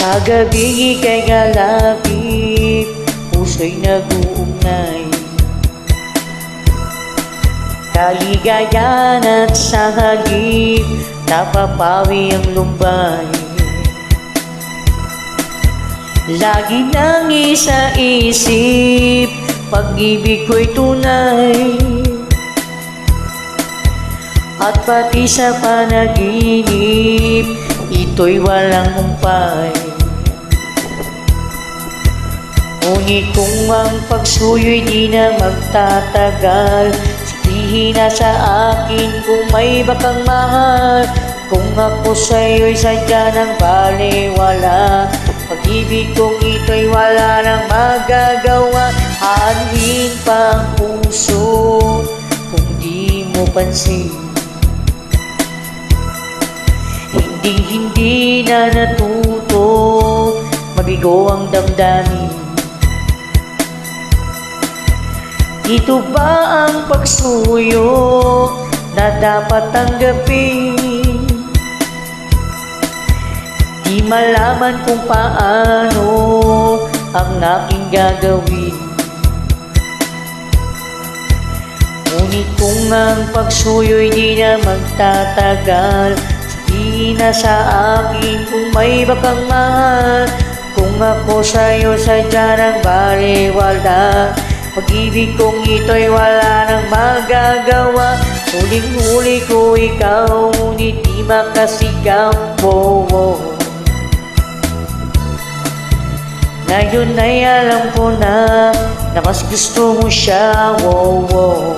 Sa gabi ika'y kalapit, puso'y nag-uugnay. Kaligayan at sa halip, napapawi ang lumbay. Lagi nang isa-isip, pag-ibig ko'y tunay. At pati sa panaginip, ito'y walang umpay. Ngunit kung ang pagsuyo'y di na magtatagal, sabihin na sa akin kung may bakang mahal. Kung ako sa'yo'y sadya ng balewala, pag-ibig kong ito'y wala nang magagawa. Aanhin pa ang puso kung di mo pansin. Hindi na natuto mabigo ang damdamin. Ito ba ang pagsuyo na dapat tanggapin? Di malaman kung paano ang aking gagawin. Ngunit kung ang pagsuyo'y di na magtatagal, sabihin na sa akin kung may bakang mahal. Kung ako sa'yo sadya ng balewala, pag-ibig kong ito'y wala nang magagawa. Huling-huli ko ikaw, ngunit di makasigaw. Oh, oh. Ngayon ay alam ko na mas gusto mo siya. Oh, oh.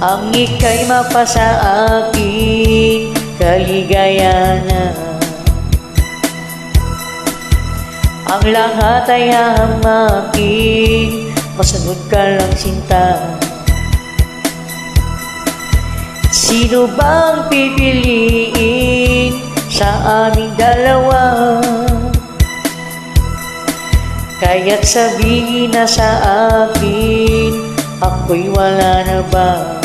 Ang ika'y mapa sa akin, kaligayahan na. Ang lahat ay hahamakin, masunod ka lang sinta. Sino bang pipiliin sa aming dalawa? Kaya't sabihin na sa akin, ako'y wala na ba?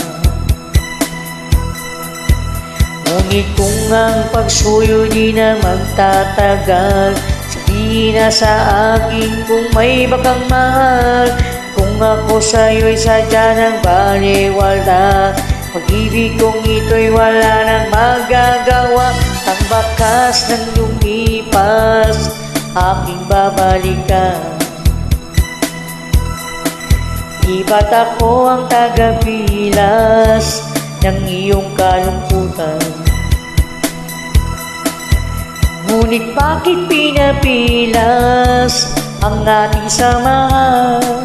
Ngunit kung ang pagsuyo di na magtatagal, sabihin na sa akin kung may bakang mahal. Kung ako sa'yo'y sadya ng balewala, pag-ibig kong ito'y wala nang magagawa. Ang bakas ng lumipas, aking babalikan. Di ba't ako ang tagapilas ng iyong kalungkutan? Ngunit bakit pinapilas ang ating samahan?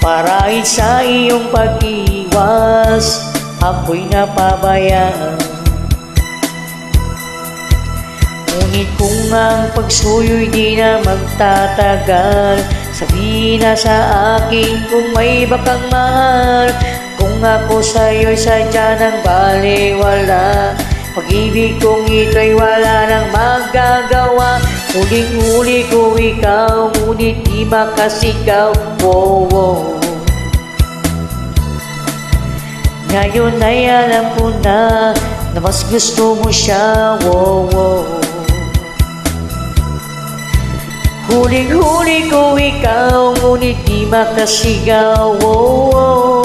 Marahil sa iyong pag-iwas, ako'y napabayaan. Ngunit kung ang pagsuyo'y di na magtatagal, sabihin na sa akin kung may bakang mahal. Kung ako sa'yo'y sadya ng balewala, pag-ibig kong ito'y wala nang magagawa. Huling-huli ko ikaw, ngunit di makasigaw. Oh, oh. Ngayon ay alam ko na mas gusto mo siya. Oh, oh. Huling-huli ko ikaw, ngunit di makasigaw. Oh, oh.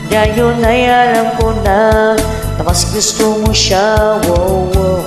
Ngayon ay alam ko na mas gusto mo siya. Oh, oh.